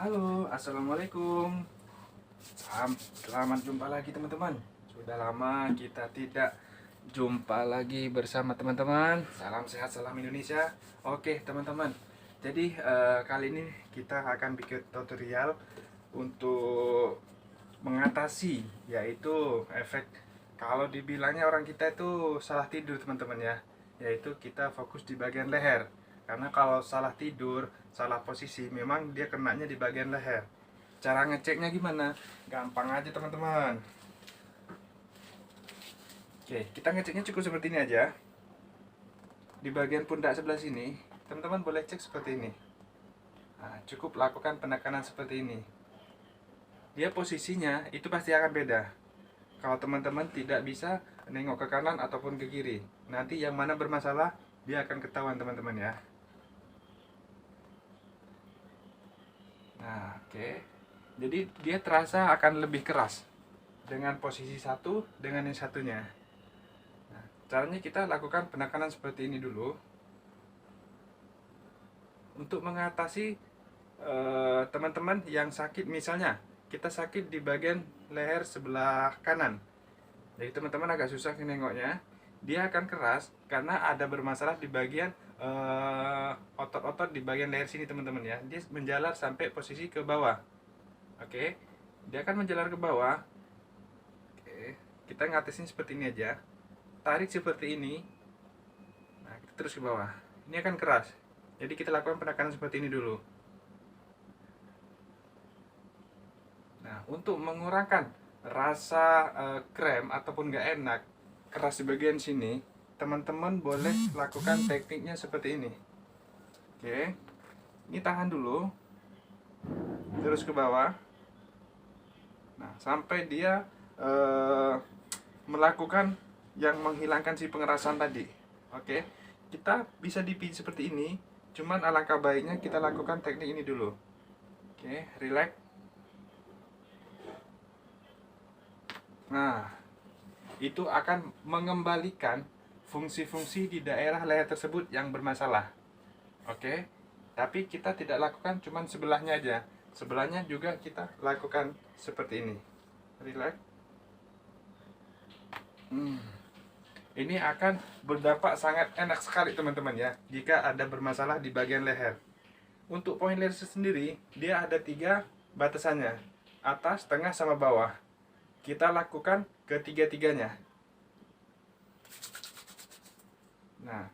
Halo, assalamualaikum. Selamat jumpa lagi teman-teman. Sudah lama kita tidak jumpa lagi bersama teman-teman. Salam sehat, salam Indonesia. Oke teman-teman. Jadi kali ini kita akan bikin tutorial untuk mengatasi, yaitu efek kalau dibilangnya orang kita itu salah tidur teman-teman ya. Yaitu kita fokus di bagian leher. Karena kalau salah tidur, salah posisi, memang dia kenanya di bagian leher. Cara ngeceknya gimana? Gampang aja teman-teman. Oke, kita ngeceknya cukup seperti ini aja. Di bagian pundak sebelah sini, teman-teman boleh cek seperti ini. Nah, cukup lakukan penekanan seperti ini. Dia posisinya itu pasti akan beda. Kalau teman-teman tidak bisa nengok ke kanan ataupun ke kiri, nanti yang mana bermasalah, dia akan ketahuan teman-teman ya. Nah, oke. Jadi dia terasa akan lebih keras dengan posisi satu dengan yang satunya. Nah, caranya kita lakukan penekanan seperti ini dulu untuk mengatasi teman-teman yang sakit. Misalnya kita sakit di bagian leher sebelah kanan, jadi teman-teman agak susah nengoknya. Dia akan keras karena ada bermasalah di bagian otot-otot di bagian leher sini teman-teman ya. Dia menjalar sampai posisi ke bawah. Oke, dia akan menjalar ke bawah. Oke, kita ngatasin seperti ini aja. Tarik seperti ini. Nah, kita terus ke bawah. Ini akan keras. Jadi kita lakukan penekanan seperti ini dulu. Nah, untuk mengurangkan rasa krem ataupun nggak enak keras di bagian sini, teman-teman boleh lakukan tekniknya seperti ini. Oke, ini tahan dulu, terus ke bawah. Nah, sampai dia melakukan yang menghilangkan si pengerasan tadi. Oke, kita bisa dipijit seperti ini, cuman alangkah baiknya kita lakukan teknik ini dulu. Oke, relax. Nah, itu akan mengembalikan fungsi-fungsi di daerah leher tersebut yang bermasalah. Oke, tapi kita tidak lakukan cuman sebelahnya aja. Sebelahnya juga kita lakukan seperti ini. Relax. Ini akan berdampak sangat enak sekali teman-teman ya, jika ada bermasalah di bagian leher. Untuk poin leher sendiri, dia ada 3 batasannya, atas, tengah, sama bawah. Kita lakukan ketiga-tiganya. Nah,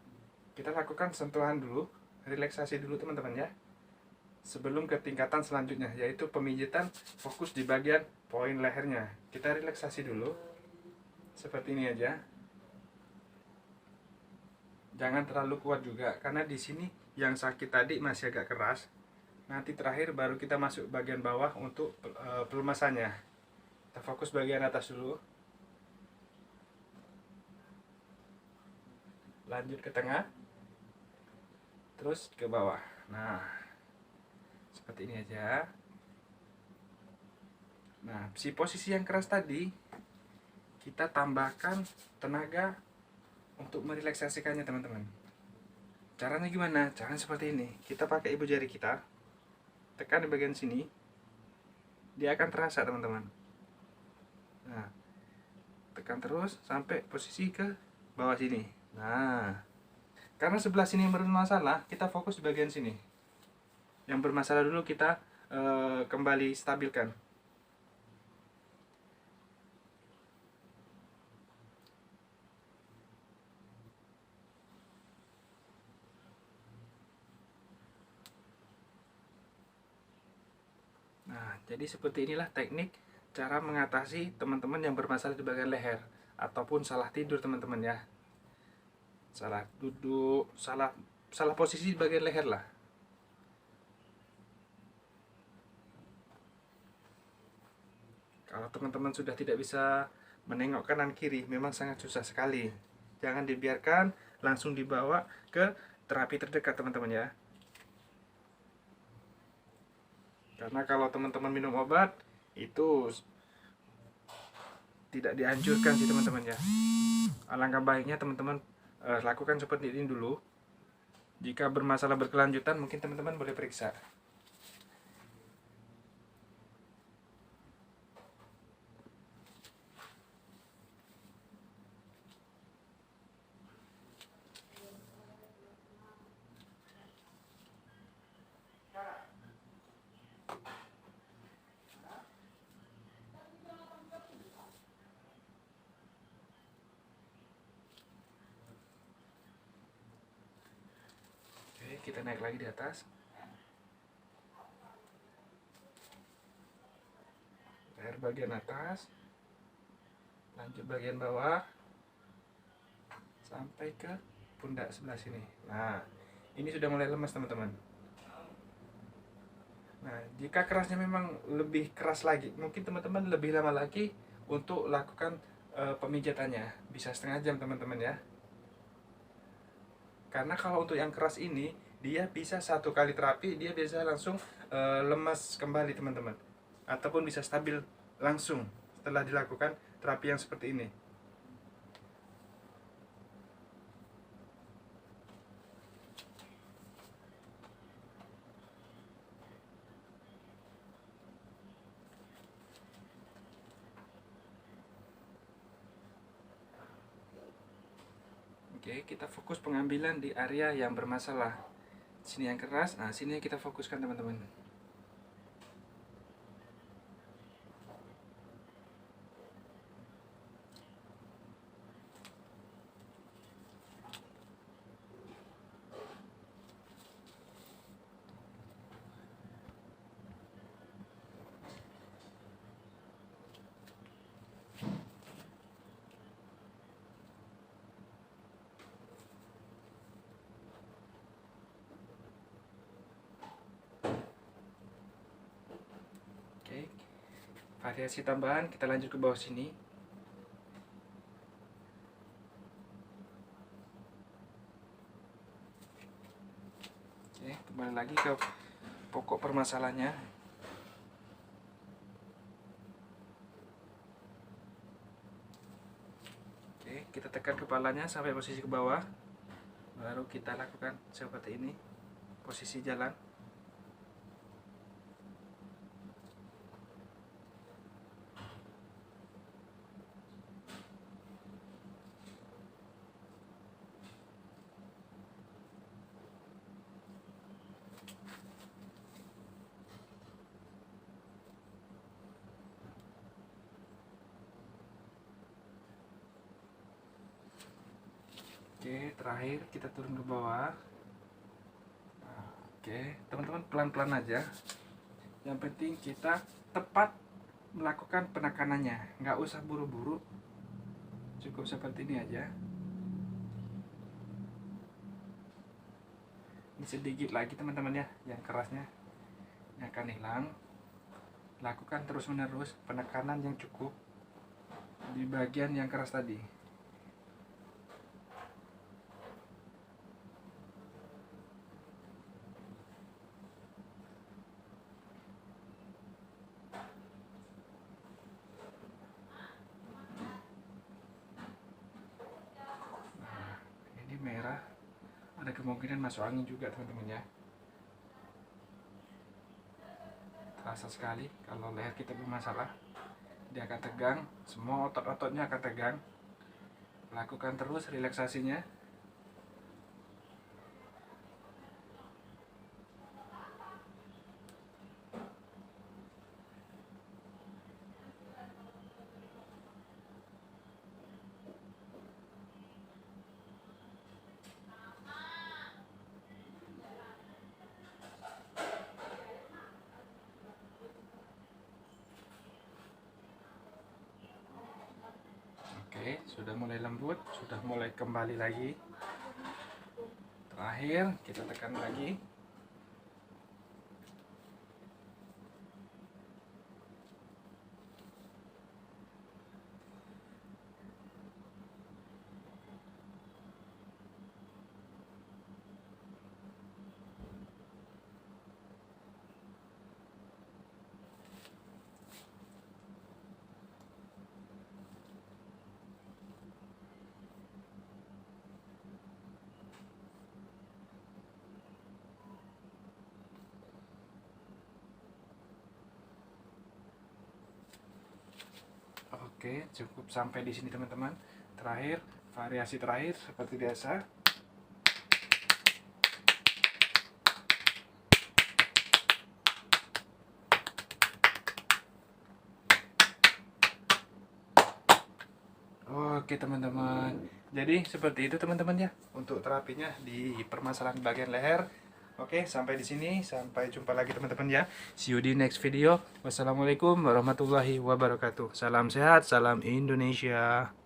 kita lakukan sentuhan dulu, relaksasi dulu teman-teman ya, sebelum ke tingkatan selanjutnya, yaitu pemijitan fokus di bagian poin lehernya. Kita relaksasi dulu, seperti ini aja. Jangan terlalu kuat juga, karena di sini yang sakit tadi masih agak keras. Nanti terakhir baru kita masuk bagian bawah untuk pelumasannya. Kita fokus bagian atas dulu, lanjut ke tengah, terus ke bawah. Nah, seperti ini aja. Nah, si posisi yang keras tadi kita tambahkan tenaga untuk merelaksasikannya teman-teman. Caranya gimana? Caranya seperti ini. Kita pakai ibu jari kita, tekan di bagian sini, dia akan terasa teman-teman. Nah, tekan terus sampai posisi ke bawah sini. Nah, karena sebelah sini yang bermasalah, kita fokus di bagian sini. Yang bermasalah dulu kita kembali stabilkan. Nah, jadi seperti inilah teknik cara mengatasi teman-teman yang bermasalah di bagian leher ataupun salah tidur teman-teman ya. Salah duduk, salah posisi di bagian leher lah. Kalau teman-teman sudah tidak bisa menengok kanan kiri, memang sangat susah sekali. Jangan dibiarkan, langsung dibawa ke terapi terdekat teman-teman ya. Karena kalau teman-teman minum obat, itu tidak dianjurkan sih teman-teman ya. Alangkah baiknya teman-teman lakukan seperti ini dulu. Jika bermasalah berkelanjutan, mungkin teman-teman boleh periksa. kita naik lagi di atas. Leher bagian atas, lanjut bagian bawah sampai ke pundak sebelah sini. Nah, ini sudah mulai lemas teman-teman. Nah, jika kerasnya memang lebih keras lagi, mungkin teman-teman lebih lama lagi untuk lakukan pemijatannya, bisa setengah jam teman-teman ya. Karena kalau untuk yang keras ini, dia bisa satu kali terapi dia bisa langsung lemas kembali teman-teman, ataupun bisa stabil langsung setelah dilakukan terapi yang seperti ini. Oke, kita fokus pengambilan di area yang bermasalah. Sini yang keras, nah sini yang kita fokuskan teman-teman. Oke, variasi tambahan kita lanjut ke bawah sini. Oke, kembali lagi ke pokok permasalahannya. Oke, kita tekan kepalanya sampai posisi ke bawah, baru kita lakukan seperti ini, posisi jalan. Oke, terakhir kita turun ke bawah. Oke, teman-teman pelan-pelan aja. Yang penting kita tepat melakukan penekanannya, nggak usah buru-buru. Cukup seperti ini aja. Ini sedikit lagi teman-teman ya, yang kerasnya ini akan hilang. Lakukan terus-menerus penekanan yang cukup di bagian yang keras tadi. Merah, ada kemungkinan masuk angin juga teman-teman ya. Terasa sekali kalau leher kita bermasalah, dia akan tegang, semua otot-ototnya akan tegang. Lakukan terus relaksasinya. Oke, sudah mulai lembut, sudah mulai kembali lagi. Terakhir, kita tekan lagi. Oke, cukup sampai di sini teman-teman. Terakhir, variasi terakhir seperti biasa. Oke teman-teman, jadi seperti itu teman-teman ya untuk terapinya di permasalahan bagian leher. Oke, sampai di sini. Sampai jumpa lagi teman-teman ya. See you di next video. Wassalamualaikum warahmatullahi wabarakatuh. Salam sehat, salam Indonesia.